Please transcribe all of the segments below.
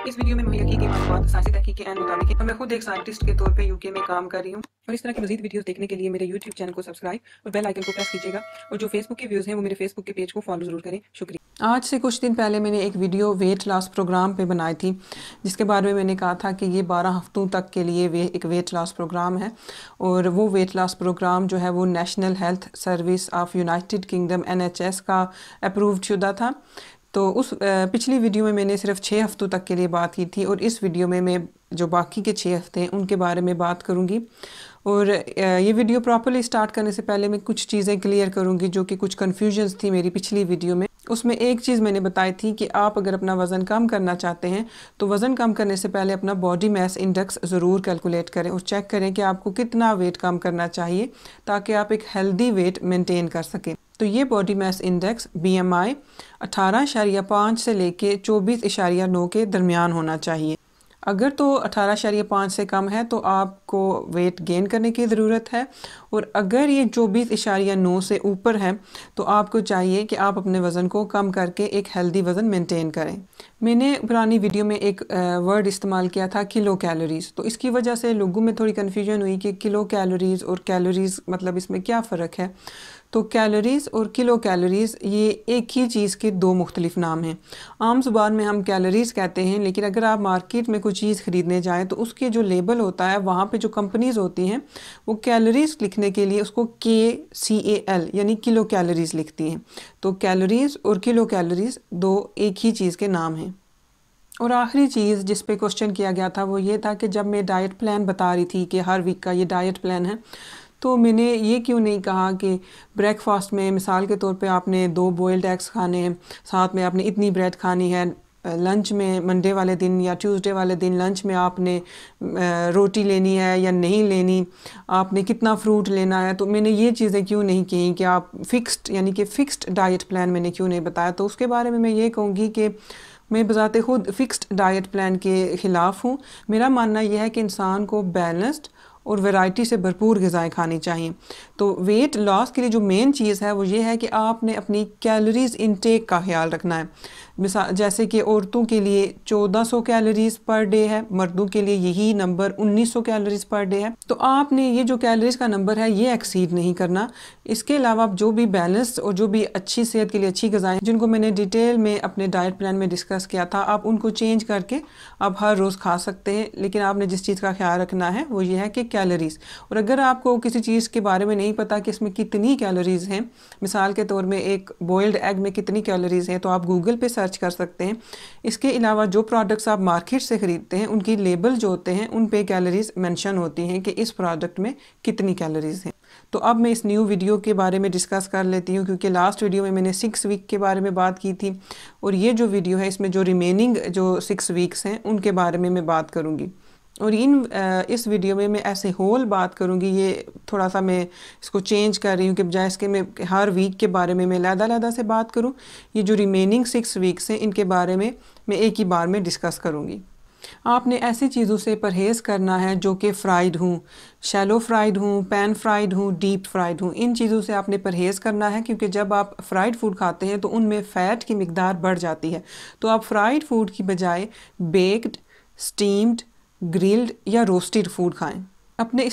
इस वीडियो में मुहैया की गई मालूमात साइंसी तहकीक के ऐन मुताबिक है और मैं खुद एक साइंटिस्ट के तौर पे यूके में काम कर रही हूँ। और इस तरह की मजीद वीडियोस देखने के लिए मेरे यूट्यूब चैनल को सब्सक्राइब और बेल आइकन को प्रेस कीजिएगा। और जो फेसबुक के व्यूज़ हैं वो मेरे फेसबुक के पेज को फॉलो ज़रूर करें। शुक्रिया। आज से कुछ दिन पहले मैंने एक वीडियो वेट लॉस प्रोग्राम पे बनाई थी, जिसके बारे में मैंने कहा था कि ये 12 हफ्तों तक के लिए एक वेट लॉस प्रोग्राम है। और वो वेट लॉस प्रोग्राम जो है वो national health service of United kingdom NHS का अप्रूव्ड शुदा था। तो उस पिछली वीडियो में मैंने सिर्फ 6 हफ्तों तक के लिए बात की थी, और इस वीडियो में मैं जो बाकी के 6 हफ्ते हैं उनके बारे में बात करूंगी। और ये वीडियो प्रॉपर्ली स्टार्ट करने से पहले मैं कुछ चीज़ें क्लियर करूंगी जो कि कुछ कन्फ्यूजन्स थी मेरी पिछली वीडियो में। उसमें एक चीज़ मैंने बताई थी कि आप अगर अपना वज़न कम करना चाहते हैं तो वज़न कम करने से पहले अपना बॉडी मास इंडेक्स ज़रूर कैलकुलेट करें और चेक करें कि आपको कितना वेट कम करना चाहिए ताकि आप एक हेल्दी वेट मेंटेन कर सकें। तो ये बॉडी मास इंडेक्स BMI 18.5 से लेके 24.9 के दरमियान होना चाहिए। अगर तो 18.5 से कम है तो आपको वेट गेन करने की ज़रूरत है, और अगर ये 24.9 से ऊपर है तो आपको चाहिए कि आप अपने वज़न को कम करके एक हेल्दी वज़न मेंटेन करें। मैंने पुरानी वीडियो में एक वर्ड इस्तेमाल किया था किलो कैलोरीज़, तो इसकी वजह से लोगों में थोड़ी कन्फ्यूजन हुई कि किलो कैलोरीज़ और कैलोरीज़ मतलब इसमें क्या फ़र्क है। तो कैलोरीज़ और किलो कैलोरीज़ ये एक ही चीज़ के दो मुख्तलिफ नाम हैं। आम ज़ुबान में हम कैलोरीज़ कहते हैं, लेकिन अगर आप मार्केट में कोई चीज़ ख़रीदने जाएं तो उसके जो लेबल होता है वहाँ पे जो कंपनीज़ होती हैं वो कैलोरीज़ लिखने के लिए उसको KCAL यानी किलो कैलोरीज़ लिखती हैं। तो कैलोरीज़ और किलो कैलोरीज़ दो एक ही चीज़ के नाम हैं। और आखिरी चीज़ जिस पे क्वेश्चन किया गया था वो ये था कि जब मैं डाइट प्लान बता रही थी कि हर वीक का ये डाइट प्लान है, तो मैंने ये क्यों नहीं कहा कि ब्रेकफास्ट में मिसाल के तौर पे आपने 2 बॉइल्ड एग्स खाने हैं, साथ में आपने इतनी ब्रेड खानी है। लंच में मंडे वाले दिन या ट्यूसडे वाले दिन लंच में आपने रोटी लेनी है या नहीं लेनी, आपने कितना फ्रूट लेना है। तो मैंने ये चीज़ें क्यों नहीं कही कि आप फिक्स्ड यानी कि फ़िक्स्ड डाइट प्लान मैंने क्यों नहीं बताया। तो उसके बारे में मैं ये कहूँगी कि मैं बज़ाते खुद फ़िक्स्ड डाइट प्लान के ख़िलाफ़ हूँ। मेरा मानना यह है कि इंसान को बैलेंस्ड और वैरायटी से भरपूर ग़िज़ाएँ खानी चाहिए। तो वेट लॉस के लिए जो मेन चीज़ है वो ये है कि आपने अपनी कैलोरीज़ इनटेक का ख्याल रखना है। मिसाल जैसे कि औरतों के लिए 1400 कैलोरीज़ पर डे है, मर्दों के लिए यही नंबर 1900 कैलोरीज़ पर डे है। तो आपने ये जो कैलोरीज़ का नंबर है ये एक्सीड नहीं करना। इसके अलावा जो भी बैलेंस और जो भी अच्छी सेहत के लिए अच्छी ग़िज़ाएँ जिनको मैंने डिटेल में अपने डाइट प्लान में डिस्कस किया था, आप उनको चेंज करके आप हर रोज़ खा सकते हैं। लेकिन आपने जिस चीज़ का ख्याल रखना है वो ये है कि कैलोरीज़। और अगर आपको किसी चीज़ के बारे में नहीं पता कि इसमें कितनी कैलोरीज़ हैं, मिसाल के तौर में एक बॉइल्ड एग में कितनी कैलोरीज़ हैं, तो आप गूगल पे सर्च कर सकते हैं। इसके अलावा जो प्रोडक्ट्स आप मार्केट से ख़रीदते हैं उनकी लेबल जो होते हैं उन पे कैलोरीज़ मेंशन होती हैं कि इस प्रोडक्ट में कितनी कैलोरीज़ हैं। तो अब मैं इस न्यू वीडियो के बारे में डिस्कस कर लेती हूँ, क्योंकि लास्ट वीडियो में मैंने 6 वीक के बारे में बात की थी, और ये जो वीडियो है इसमें जो रिमेनिंग जो 6 वीक्स हैं उनके बारे में मैं बात करूँगी। और इस वीडियो में मैं ऐसे होल बात करूँगी। ये थोड़ा सा मैं इसको चेंज कर रही हूँ कि बजाय इसके मैं हर वीक के बारे में मैं लहदा से बात करूँ, ये जो रिमेनिंग 6 वीक्स हैं इनके बारे में मैं एक ही बार में डिस्कस करूँगी। आपने ऐसी चीज़ों से परहेज़ करना है जो कि फ्राइड हूँ, शैलो फ्राइड हूँ, पैन फ्राइड हूँ, डीप फ्राइड हूँ। इन चीज़ों से आपने परहेज़ करना है, क्योंकि जब आप फ्राइड फूड खाते हैं तो उनमें फ़ैट की मिकदार बढ़ जाती है। तो आप फ्राइड फूड की बजाय बेक्ड, स्टीम्ड, ग्रिल्ड या रोस्टेड फूड खाएं। अपने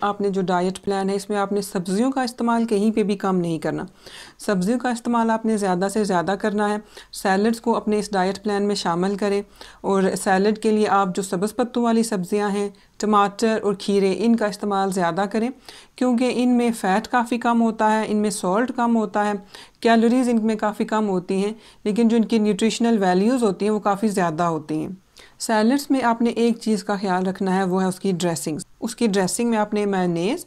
आपने जो डाइट प्लान है इसमें आपने सब्जियों का इस्तेमाल कहीं पे भी कम नहीं करना। सब्जियों का इस्तेमाल आपने ज़्यादा से ज़्यादा करना है। सैलड्स को अपने इस डाइट प्लान में शामिल करें, और सैलड के लिए आप जो सब्ज़ पत्तों वाली सब्जियां हैं, टमाटर और खीरे, इनका इस्तेमाल ज़्यादा करें, क्योंकि इनमें फ़ैट काफ़ी कम होता है, इनमें सॉल्ट कम होता है, कैलोरीज़ इनमें काफ़ी कम होती हैं, लेकिन जो इनकी न्यूट्रिशनल वैल्यूज़ होती हैं वो काफ़ी ज़्यादा होती हैं। सैलड्स में आपने एक चीज़ का ख्याल रखना है, वो है उसकी ड्रेसिंग्स। उसकी ड्रेसिंग में आपने मेयोनेज़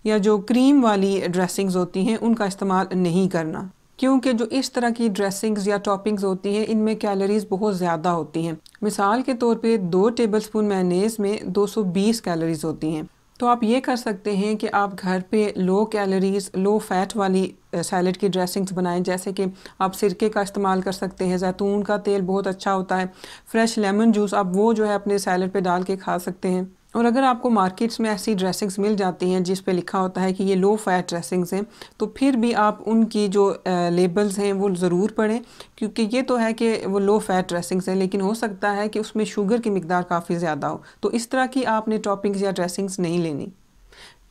या जो क्रीम वाली ड्रेसिंग्स होती हैं उनका इस्तेमाल नहीं करना, क्योंकि जो इस तरह की ड्रेसिंग्स या टॉपिंग्स होती हैं इनमें कैलोरीज़ बहुत ज़्यादा होती हैं। मिसाल के तौर पे 2 टेबलस्पून मेयोनेज़ में 220 कैलोरीज़ होती हैं। तो आप ये कर सकते हैं कि आप घर पे लो कैलोरीज़ लो फ़ैट वाली सैलड की ड्रेसिंग्स बनाएं। जैसे कि आप सिरके का इस्तेमाल कर सकते हैं, जैतून का तेल बहुत अच्छा होता है, फ्रेश लेमन जूस आप वो जो है अपने सैलड पे डाल के खा सकते हैं। और अगर आपको मार्केट्स में ऐसी ड्रेसिंग्स मिल जाती हैं जिस पे लिखा होता है कि ये लो फैट ड्रेसिंग्स हैं, तो फिर भी आप उनकी जो लेबल्स हैं वो ज़रूर पढ़ें, क्योंकि ये तो है कि वो लो फैट ड्रेसिंग्स हैं, लेकिन हो सकता है कि उसमें शुगर की मिकदार काफ़ी ज़्यादा हो, तो इस तरह की आपने टॉपिंग्स या ड्रेसिंग्स नहीं लेनी।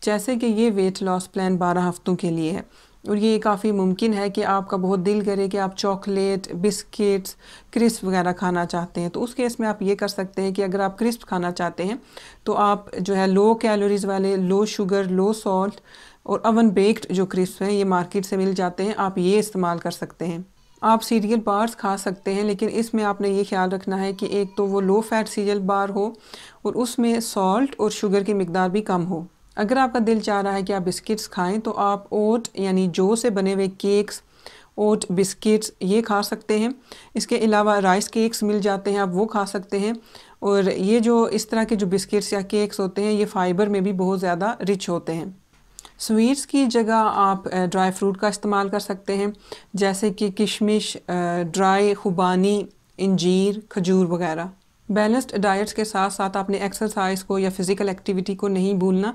जैसे कि ये वेट लॉस प्लान 12 हफ्तों के लिए है, और ये काफ़ी मुमकिन है कि आपका बहुत दिल करे कि आप चॉकलेट, बिस्किट्स, क्रिस्प वगैरह खाना चाहते हैं, तो उस केस में आप ये कर सकते हैं कि अगर आप क्रिस्प खाना चाहते हैं तो आप जो है लो कैलोरीज़ वाले, लो शुगर, लो सॉल्ट और अवन बेक्ड जो क्रिस्प हैं ये मार्केट से मिल जाते हैं, आप ये इस्तेमाल कर सकते हैं। आप सीरियल बार्स खा सकते हैं, लेकिन इसमें आपने ये ख्याल रखना है कि एक तो वो लो फैट सीरियल बार हो और उसमें सॉल्ट और शुगर की मिकदार भी कम हो। अगर आपका दिल चाह रहा है कि आप बिस्किट्स खाएं तो आप ओट यानी जौ से बने हुए केक्स, ओट बिस्किट्स ये खा सकते हैं। इसके अलावा राइस केक्स मिल जाते हैं, आप वो खा सकते हैं। और ये जो इस तरह के जो बिस्किट्स या केक्स होते हैं ये फाइबर में भी बहुत ज़्यादा रिच होते हैं। स्वीट्स की जगह आप ड्राई फ्रूट का इस्तेमाल कर सकते हैं, जैसे कि किशमिश, ड्राई खुबानी, इंजीर, खजूर वगैरह। बैलेंस्ड डाइट्स के साथ साथ आपने एक्सरसाइज को या फिज़िकल एक्टिविटी को नहीं भूलना।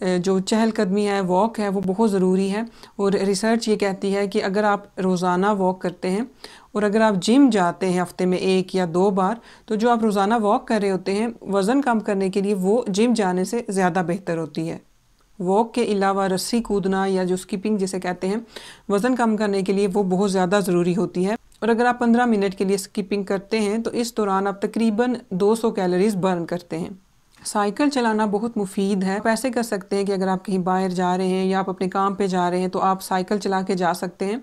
जो चहलकदमी है, वॉक है, वो बहुत ज़रूरी है। और रिसर्च ये कहती है कि अगर आप रोज़ाना वॉक करते हैं और अगर आप जिम जाते हैं हफ्ते में 1 या 2 बार, तो जो आप रोज़ाना वॉक कर रहे होते हैं वज़न कम करने के लिए वो जिम जाने से ज़्यादा बेहतर होती है। वॉक के अलावा रस्सी कूदना या जो स्किपिंग जिसे कहते हैं वज़न कम करने के लिए वो बहुत ज़्यादा ज़रूरी होती है। और अगर आप 15 मिनट के लिए स्किपिंग करते हैं तो इस दौरान आप तकरीबन 200 कैलोरीज बर्न करते हैं। साइकिल चलाना बहुत मुफीद है। आप ऐसे कर सकते हैं कि अगर आप कहीं बाहर जा रहे हैं या आप अपने काम पे जा रहे हैं तो आप साइकिल चला के जा सकते हैं।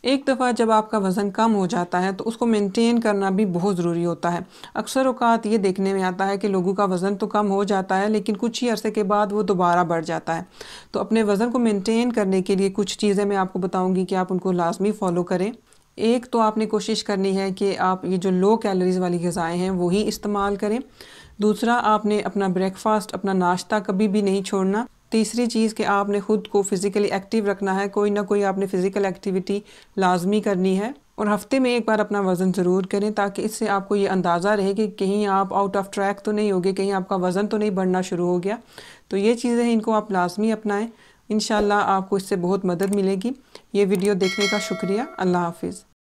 एक दफ़ा जब आपका वज़न कम हो जाता है तो उसको मेंटेन करना भी बहुत ज़रूरी होता है। अक्सर औक़ात ये देखने में आता है कि लोगों का वज़न तो कम हो जाता है लेकिन कुछ ही अरसे के बाद वो दोबारा बढ़ जाता है। तो अपने वज़न को मेंटेन करने के लिए कुछ चीज़ें मैं आपको बताऊँगी कि आप उनको लाज़मी फ़ॉलो करें। एक तो आपने कोशिश करनी है कि आप ये जो लो कैलोरीज़ वाली ग़िज़ाएँ हैं वो ही इस्तेमाल करें। दूसरा, आपने अपना ब्रेकफ़ास्ट, अपना नाश्ता कभी भी नहीं छोड़ना। तीसरी चीज़ कि आपने ख़ुद को फ़िज़िकली एक्टिव रखना है, कोई ना कोई आपने फ़िज़िकल एक्टिविटी लाज़मी करनी है। और हफ़्ते में एक बार अपना वज़न ज़रूर करें ताकि इससे आपको ये अंदाज़ा रहे कि कहीं आप आउट ऑफ ट्रैक तो नहीं हो गए, कहीं आपका वज़न तो नहीं बढ़ना शुरू हो गया। तो ये चीज़ें हैं, इनको आप लाज़मी अपनाएं। इंशाल्लाह आपको इससे बहुत मदद मिलेगी। ये वीडियो देखने का शुक्रिया। अल्लाह हाफ़िज़।